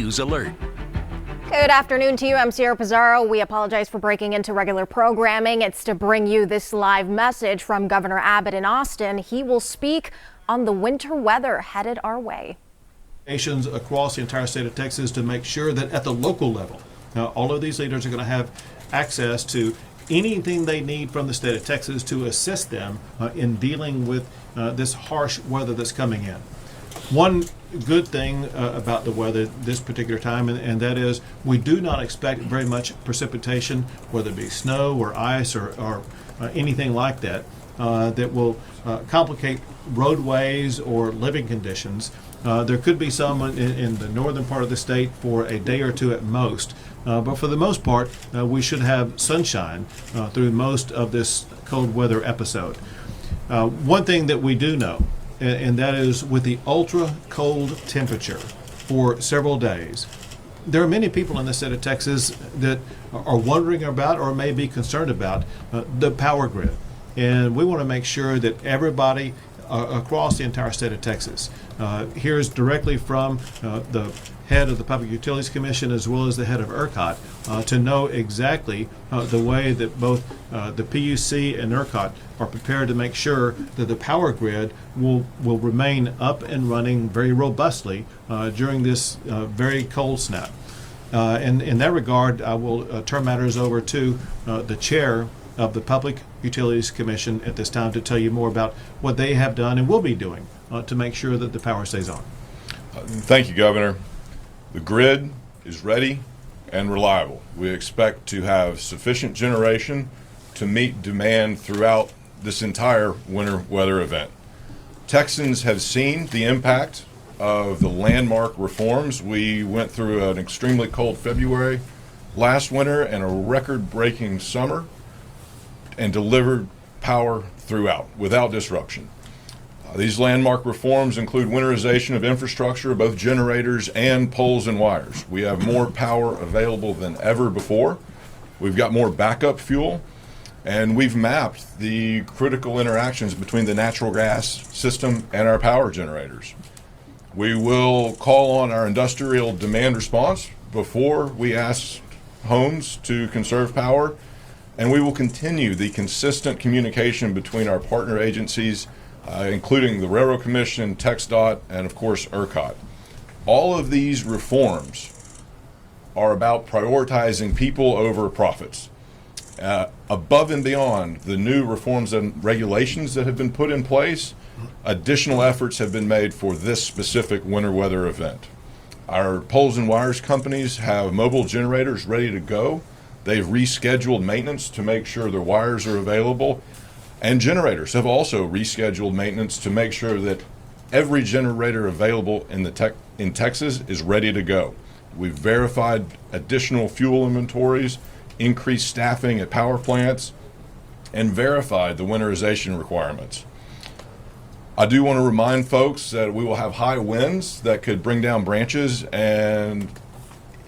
News Alert. Good afternoon to you. I'm Sierra Pizarro. We apologize for breaking into regular programming. It's to bring you this live message from Governor Abbott in Austin. He will speak on the winter weather headed our way. Nations across the entire state of Texas to make sure that at the local level, now all of these leaders are going to have access to anything they need from the state of Texas to assist them in dealing with this harsh weather that's coming in. One good thing about the weather this particular time, and that is we do not expect very much precipitation, whether it be snow or ice or anything like that, that will complicate roadways or living conditions. There could be some in the northern part of the state for a day or two at most, but for the most part, we should have sunshine through most of this cold weather episode. One thing that we do know, and that is with the ultra cold temperature for several days, there are many people in the state of Texas that are wondering about or may be concerned about the power grid. And we want to make sure that everybody across the entire state of Texas hears directly from the head of the Public Utilities Commission as well as the head of ERCOT to know exactly the way that both the PUC and ERCOT are prepared to make sure that the power grid will remain up and running very robustly during this very cold snap. And in that regard, I will turn matters over to the chair of the Public Utilities Commission at this time to tell you more about what they have done and will be doing to make sure that the power stays on. Thank you, Governor. The grid is ready and reliable. We expect to have sufficient generation to meet demand throughout this entire winter weather event. Texans have seen the impact of the landmark reforms. We went through an extremely cold February last winter and a record-breaking summer and delivered power throughout without disruption. These landmark reforms include winterization of infrastructure, both generators and poles and wires. We have more power available than ever before. We've got more backup fuel, and we've mapped the critical interactions between the natural gas system and our power generators. We will call on our industrial demand response before we ask homes to conserve power, and we will continue the consistent communication between our partner agencies, including the Railroad Commission, TxDOT, and of course ERCOT. All of these reforms are about prioritizing people over profits. Above and beyond the new reforms and regulations that have been put in place, additional efforts have been made for this specific winter weather event. Our poles and wires companies have mobile generators ready to go. They've rescheduled maintenance to make sure their wires are available. And generators have also rescheduled maintenance to make sure that every generator available in Texas is ready to go. We've verified additional fuel inventories, increased staffing at power plants, and verified the winterization requirements. I do want to remind folks that we will have high winds that could bring down branches, and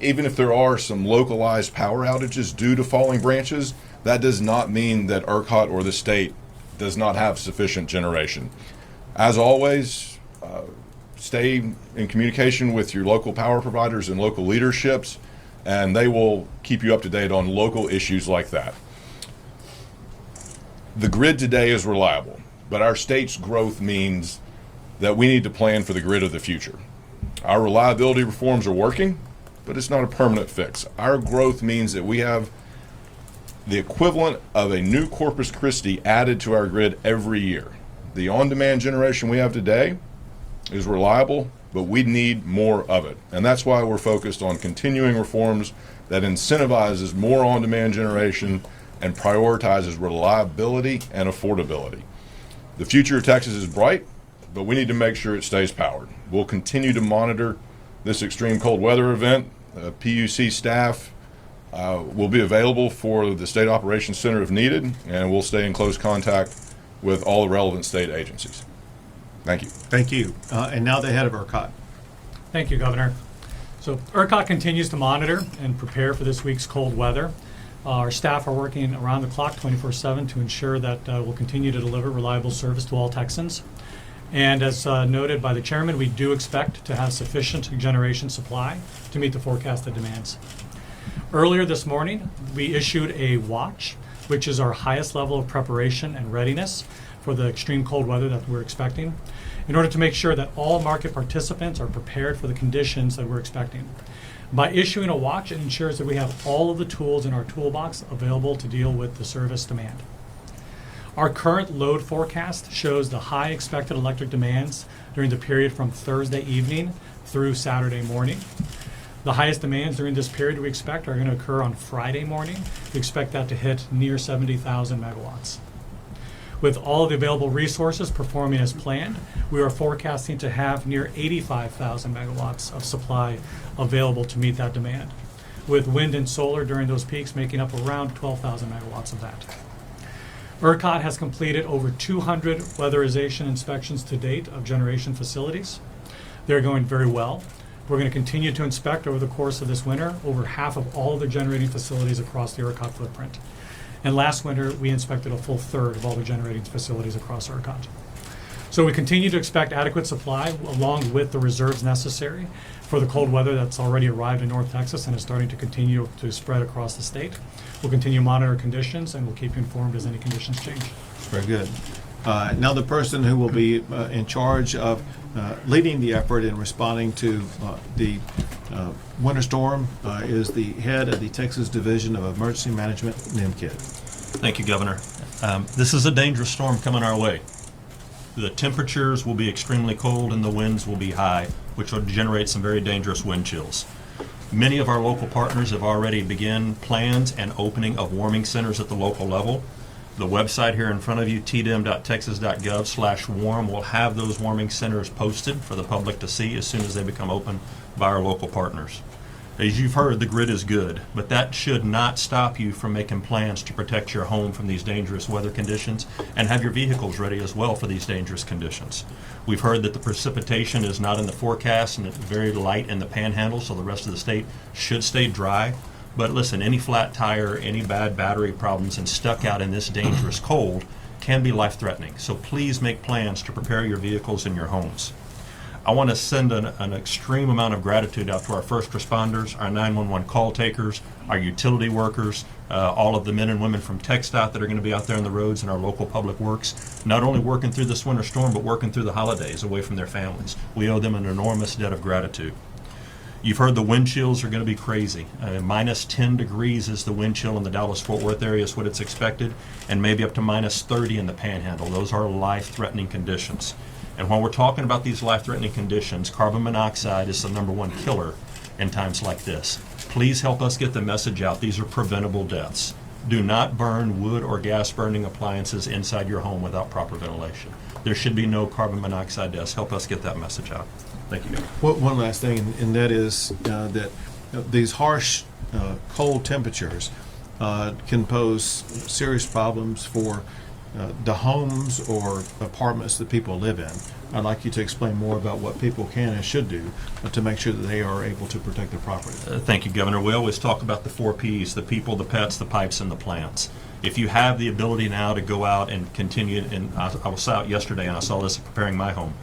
even if there are some localized power outages due to falling branches, that does not mean that ERCOT or the state does not have sufficient generation. As always, stay in communication with your local power providers and local leaderships, and they will keep you up to date on local issues like that. The grid today is reliable, but our state's growth means that we need to plan for the grid of the future. Our reliability reforms are working, but it's not a permanent fix. Our growth means that we have the equivalent of a new Corpus Christi added to our grid every year. The on-demand generation we have today is reliable, but we need more of it. And that's why we're focused on continuing reforms that incentivizes more on-demand generation and prioritizes reliability and affordability. The future of Texas is bright, but we need to make sure it stays powered. We'll continue to monitor this extreme cold weather event. PUC staff will be available for the State Operations Center if needed, and we'll stay in close contact with all the relevant state agencies. Thank you. Thank you. And now the head of ERCOT. Thank you, Governor. So ERCOT continues to monitor and prepare for this week's cold weather. Our staff are working around the clock 24/7 to ensure that we'll continue to deliver reliable service to all Texans. And as noted by the chairman, we do expect to have sufficient generation supply to meet the forecasted demands. Earlier this morning, we issued a watch, which is our highest level of preparation and readiness for the extreme cold weather that we're expecting, in order to make sure that all market participants are prepared for the conditions that we're expecting. By issuing a watch, it ensures that we have all of the tools in our toolbox available to deal with the service demand. Our current load forecast shows the high expected electric demands during the period from Thursday evening through Saturday morning. The highest demands during this period we expect are going to occur on Friday morning. We expect that to hit near 70,000 megawatts. With all of the available resources performing as planned, we are forecasting to have near 85,000 megawatts of supply available to meet that demand, with wind and solar during those peaks making up around 12,000 megawatts of that. ERCOT has completed over 200 weatherization inspections to date of generation facilities. They're going very well. We're going to continue to inspect over the course of this winter over half of all of the generating facilities across the ERCOT footprint. And last winter, we inspected a full third of all the generating facilities across ERCOT. So we continue to expect adequate supply along with the reserves necessary for the cold weather that's already arrived in North Texas and is starting to continue to spread across the state. We'll continue to monitor conditions and we'll keep you informed as any conditions change. Very good. Now the person who will be in charge of leading the effort in responding to the winter storm is the head of the Texas Division of Emergency Management, NIMKID. Thank you, Governor. This is a dangerous storm coming our way. The temperatures will be extremely cold and the winds will be high, which will generate some very dangerous wind chills. Many of our local partners have already begun plans and opening of warming centers at the local level. The website here in front of you, tdem.texas.gov/warm, will have those warming centers posted for the public to see as soon as they become open by our local partners. As you've heard, the grid is good, but that should not stop you from making plans to protect your home from these dangerous weather conditions and have your vehicles ready as well for these dangerous conditions. We've heard that the precipitation is not in the forecast and it's very light in the panhandle, so the rest of the state should stay dry. But listen, any flat tire, any bad battery problems and stuck out in this dangerous cold can be life-threatening. So please make plans to prepare your vehicles and your homes. I want to send an extreme amount of gratitude out to our first responders, our 911 call takers, our utility workers, all of the men and women from TxDOT that are going to be out there on the roads and our local public works, not only working through this winter storm, but working through the holidays away from their families. We owe them an enormous debt of gratitude. You've heard the wind chills are going to be crazy. Minus 10 degrees is the wind chill in the Dallas-Fort Worth area is what it's expected, and maybe up to minus 30 in the Panhandle. Those are life-threatening conditions. And while we're talking about these life-threatening conditions, carbon monoxide is the #1 killer in times like this. Please help us get the message out. These are preventable deaths. Do not burn wood or gas-burning appliances inside your home without proper ventilation. There should be no carbon monoxide deaths. Help us get that message out. Thank you. One last thing, and that is that these harsh, cold temperatures can pose serious problems for the homes or apartments that people live in. I'd like you to explain more about what people can and should do to make sure that they are able to protect their property. Thank you, Governor. We always talk about the 4 Ps, the people, the pets, the pipes, and the plants. If you have the ability now to go out and continue, and I was out yesterday and I saw this preparing my home,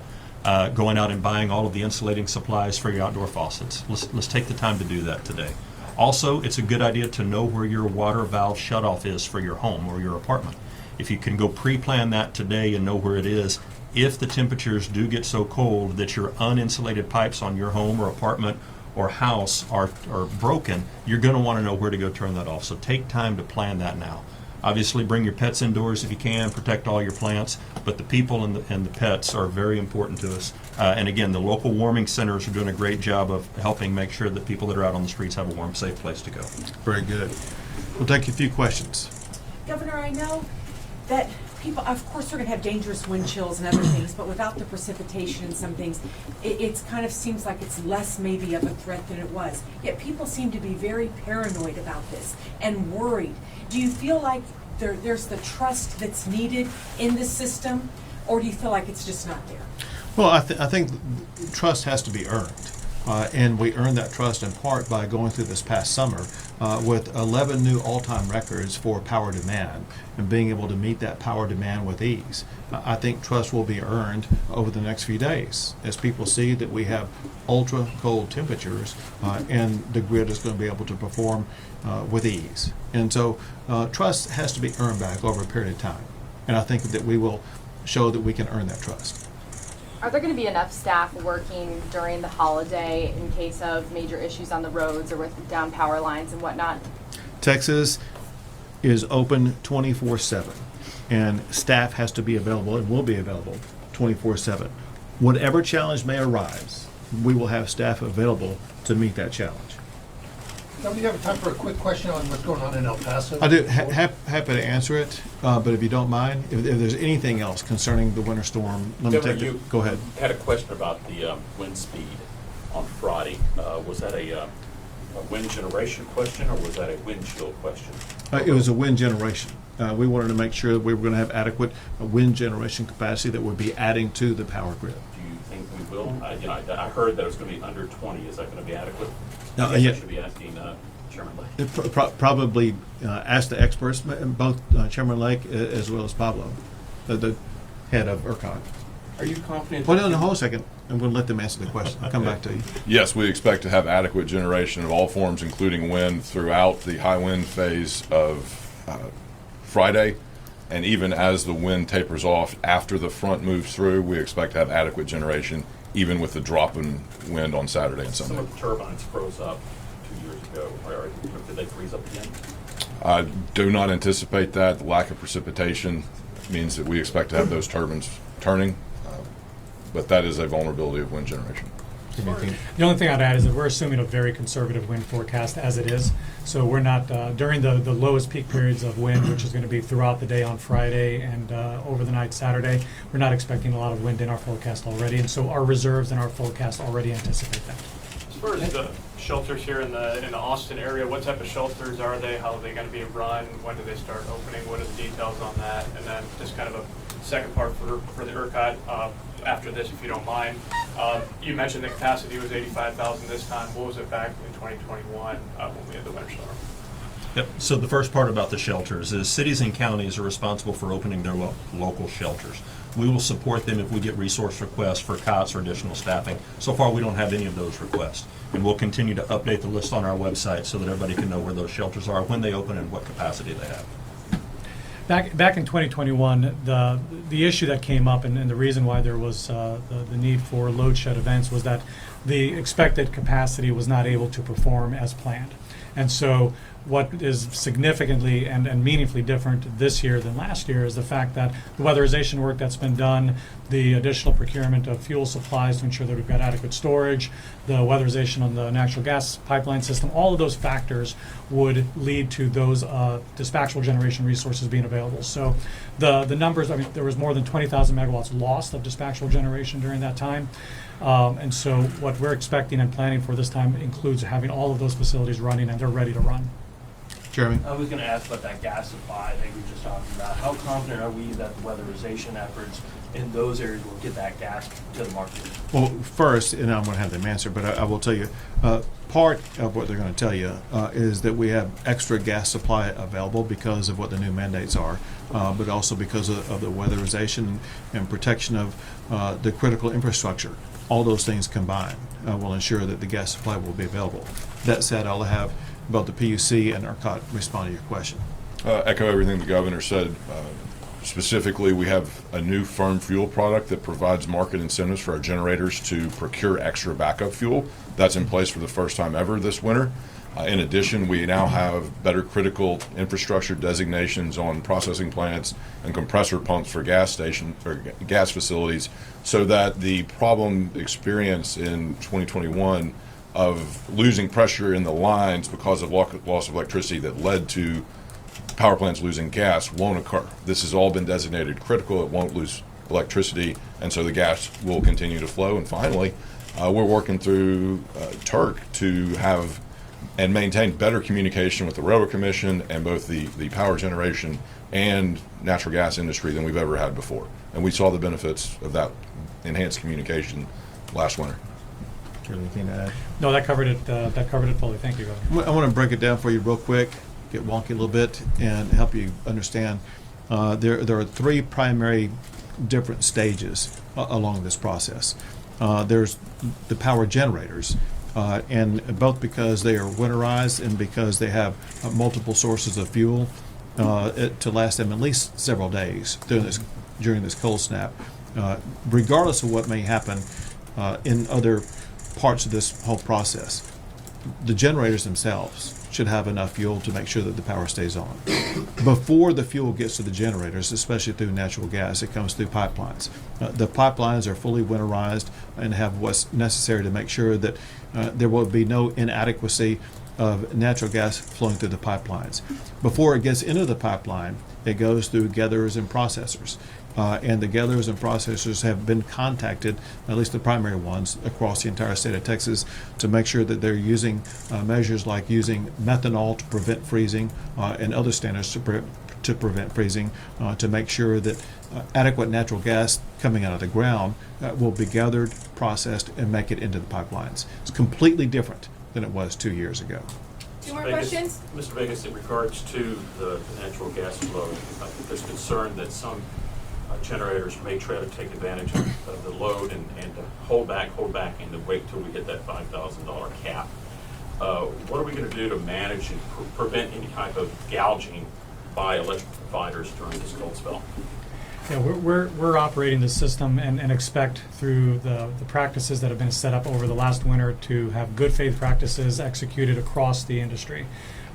going out and buying all of the insulating supplies for your outdoor faucets. Let's take the time to do that today. Also, it's a good idea to know where your water valve shutoff is for your home or your apartment. If you can go pre-plan that today and know where it is, if the temperatures do get so cold that your uninsulated pipes on your home or apartment or house are broken, you're going to want to know where to go turn that off. So take time to plan that now. Obviously, bring your pets indoors if you can, protect all your plants, but the people and the pets are very important to us. And again, the local warming centers are doing a great job of helping make sure that people that are out on the streets have a warm, safe place to go. Very good. We'll take a few questions. Governor, I know that people, of course, are going to have dangerous wind chills and other things, but without the precipitation and some things, it's kind of seems like it's less maybe of a threat than it was. Yet people seem to be very paranoid about this and worried. Do you feel like there's the trust that's needed in the system, or do you feel like it's just not there? Well, I think trust has to be earned. And we earned that trust in part by going through this past summer with 11 new all-time records for power demand and being able to meet that power demand with ease. I think trust will be earned over the next few days as people see that we have ultra cold temperatures and the grid is going to be able to perform with ease. And so trust has to be earned back over a period of time. And I think that we will show that we can earn that trust. Are there going to be enough staff working during the holiday in case of major issues on the roads or with down power lines and whatnot? Texas is open 24/7, and staff has to be available and will be available 24/7. Whatever challenge may arise, we will have staff available to meet that challenge. Now, we have time for a quick question on what's going on in El Paso. I do happy to answer it, but if you don't mind, if there's anything else concerning the winter storm, let me take it. Go ahead. Had a question about the wind speed on Friday. Was that a wind generation question, or was that a wind chill question? It was a wind generation. We wanted to make sure that we were going to have adequate wind generation capacity that would be adding to the power grid. Do you think we will? I heard that it was going to be under 20. Is that going to be adequate? No, I guess yeah. I should be asking Chairman Lake. Probably ask the experts, both Chairman Lake as well as Pablo, the head of ERCOT. Are you confident? Well, no, hold a second. I'm going to let them answer the question. I'll come back to you. Yes, we expect to have adequate generation of all forms, including wind, throughout the high wind phase of Friday. And even as the wind tapers off after the front moves through, we expect to have adequate generation, even with the drop in wind on Saturday and Some Sunday. of the turbines froze up 2 years ago. Did they freeze up again? I do not anticipate that. The lack of precipitation means that we expect to have those turbines turning, but that is a vulnerability of wind generation. The only thing I'd add is that we're assuming a very conservative wind forecast as it is. So we're not, during the lowest peak periods of wind, which is going to be throughout the day on Friday and over the night Saturday, we're not expecting a lot of wind in our forecast already. And so our reserves in our forecast already anticipate that. As far as the shelters here in the Austin area, what type of shelters are they? How are they going to be run? When do they start opening? What are the details on that? And then just kind of a second part for the ERCOT after this, if you don't mind. You mentioned the capacity was 85,000 this time. What was it back in 2021 when we had the winter storm? Yep. So the first part about the shelters is cities and counties are responsible for opening their local shelters. We will support them if we get resource requests for cots or additional staffing. So far, we don't have any of those requests. And we'll continue to update the list on our website so that everybody can know where those shelters are, when they open, and what capacity they have. Back in 2021, the issue that came up and the reason why there was the need for load shed events was that the expected capacity was not able to perform as planned. And so what is significantly and meaningfully different this year than last year is the fact that the weatherization work that's been done, the additional procurement of fuel supplies to ensure that we've got adequate storage, the weatherization on the natural gas pipeline system, all of those factors would lead to those dispatchable generation resources being available. So the numbers, I mean, there was more than 20,000 megawatts lost of dispatchable generation during that time. And so what we're expecting and planning for this time includes having all of those facilities running and they're ready to run. Jeremy? I was going to ask about that gas supply that you were just talking about. How confident are we that the weatherization efforts in those areas will get that gas to the market? Well, first, and I'm going to have them answer, but I will tell you, part of what they're going to tell you is that we have extra gas supply available because of what the new mandates are, but also because of the weatherization and protection of the critical infrastructure. All those things combined will ensure that the gas supply will be available. That said, I'll have both the PUC and ERCOT respond to your question. Echo everything the governor said. Specifically, we have a new firm fuel product that provides market incentives for our generators to procure extra backup fuel. That's in place for the first time ever this winter. In addition, we now have better critical infrastructure designations on processing plants and compressor pumps for gas station or gas facilities, so that the problem experienced in 2021 of losing pressure in the lines because of loss of electricity that led to power plants losing gas won't occur. This has all been designated critical. It won't lose electricity, and so the gas will continue to flow. And finally, we're working through Turk to have and maintain better communication with the Railroad Commission and both the power generation and natural gas industry than we've ever had before. And we saw the benefits of that enhanced communication last winter. Charlie, anything to add? No, that covered it fully. Thank you, Governor. I want to break it down for you real quick, get wonky a little bit, and help you understand. There are three primary different stages along this process. There's the power generators, and both because they are winterized and because they have multiple sources of fuel to last them at least several days during this cold snap. Regardless of what may happen in other parts of this whole process, the generators themselves should have enough fuel to make sure that the power stays on. Before the fuel gets to the generators, especially through natural gas, it comes through pipelines. The pipelines are fully winterized and have what's necessary to make sure that there will be no inadequacy of natural gas flowing through the pipelines. Before it gets into the pipeline, it goes through gatherers and processors. And the gatherers and processors have been contacted, at least the primary ones, across the entire state of Texas to make sure that they're using measures like using methanol to prevent freezing and other standards to prevent freezing to make sure that adequate natural gas coming out of the ground will be gathered, processed, and make it into the pipelines. It's completely different than it was 2 years ago. Two more questions? Mr. Vegas, in regards to the natural gas flow, I think there's concern that some generators may try to take advantage of the load and to hold back and to wait till we hit that $5,000 cap. What are we going to do to manage and prevent any type of gouging by electric providers during this cold spell? Yeah, we're operating the system and expect through the practices that have been set up over the last winter to have good faith practices executed across the industry.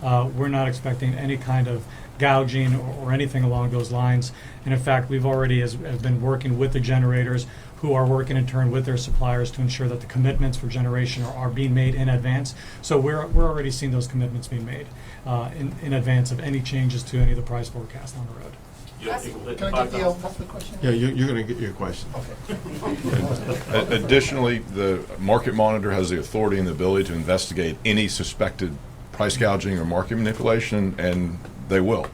We're not expecting any kind of gouging or anything along those lines. And in fact, we've already has been working with the generators who are working in turn with their suppliers to ensure that the commitments for generation are being made in advance. So we're already seeing those commitments being made in advance of any changes to any of the price forecast on the road. Can I get the question? Yeah, you're going to get your question. Okay. Additionally, the market monitor has the authority and the ability to investigate any suspected price gouging or market manipulation, and they will,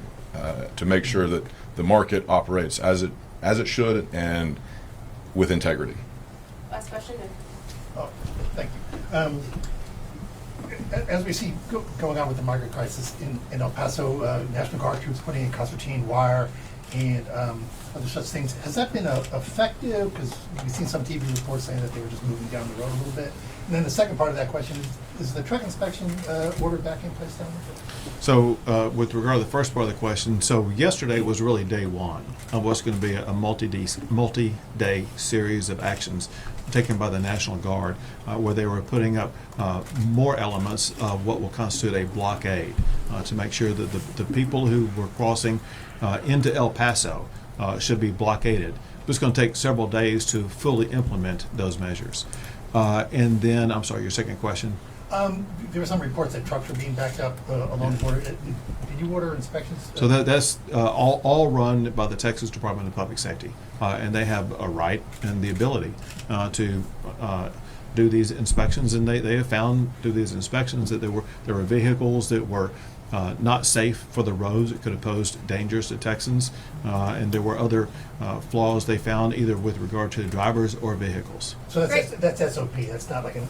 to make sure that the market operates as it should and with integrity. Last question. Oh, thank you. As we see going on with the migrant crisis in El Paso, National Guard troops putting in concertina wire and other such things, has that been effective? Because we've seen some TV reports saying that they were just moving down the road a little bit. And then the second part of that question is the truck inspection order back in place down there? So with regard to the first part of the question, so yesterday was really day one of what's going to be a multi-day series of actions taken by the National Guard where they were putting up more elements of what will constitute a blockade to make sure that the people who were crossing into El Paso should be blockaded. It's going to take several days to fully implement those measures. And then, I'm sorry, your second question? There were some reports that trucks were being backed up along the border. Did you order inspections? So that's all run by the Texas Department of Public Safety, and they have a right and the ability to do these inspections. And they have found through these inspections that there were vehicles that were not safe for the roads. It could have posed dangers to Texans, and there were other flaws they found either with regard to drivers or vehicles. So that's SOP. That's not like a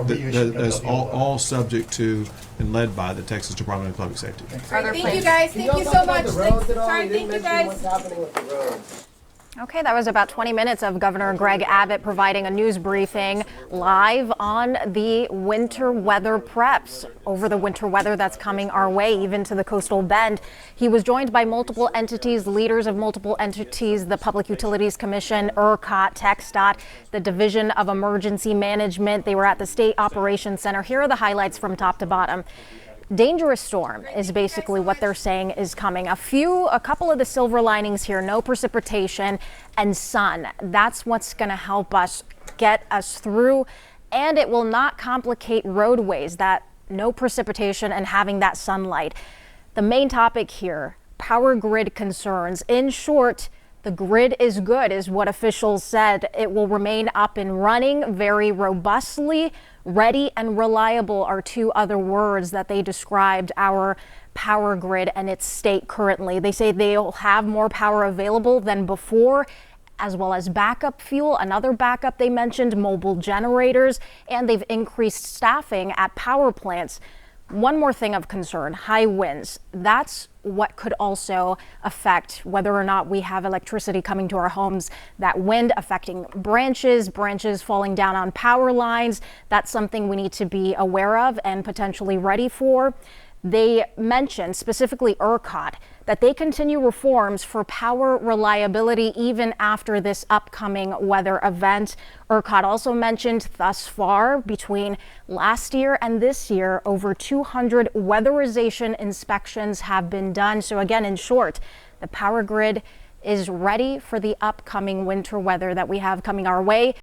reissue. That's all subject to and led by the Texas Department of Public Safety. Thank you guys. Thank you so much. Sorry, thank you guys. What's happening with the roads? Okay, that was about 20 minutes of Governor Greg Abbott providing a news briefing live on the winter weather preps over the winter weather that's coming our way, even to the coastal bend. He was joined by multiple entities, leaders of multiple entities, the Public Utilities Commission, ERCOT, TxDOT, the Division of Emergency Management. They were at the State Operations Center. Here are the highlights from top to bottom. Dangerous storm is basically what they're saying is coming. A couple of the silver linings here: no precipitation and sun. That's what's going to help us get us through, and it will not complicate roadways, that no precipitation and having that sunlight. The main topic here, power grid concerns. In short, the grid is good, is what officials said. It will remain up and running very robustly. Ready and reliable are two other words that they described our power grid and its state currently. They say they'll have more power available than before as well as backup fuel. Another backup they mentioned, mobile generators, and they've increased staffing at power plants. One more thing of concern, high winds. That's what could also affect whether or not we have electricity coming to our homes. That wind affecting branches falling down on power lines. That's something we need to be aware of and potentially ready for. They mentioned, specifically ERCOT, that they continue reforms for power reliability even after this upcoming weather event. ERCOT also mentioned thus far, between last year and this year, over 200 weatherization inspections have been done. So again, in short, the power grid is ready for the upcoming winter weather that we have coming our way.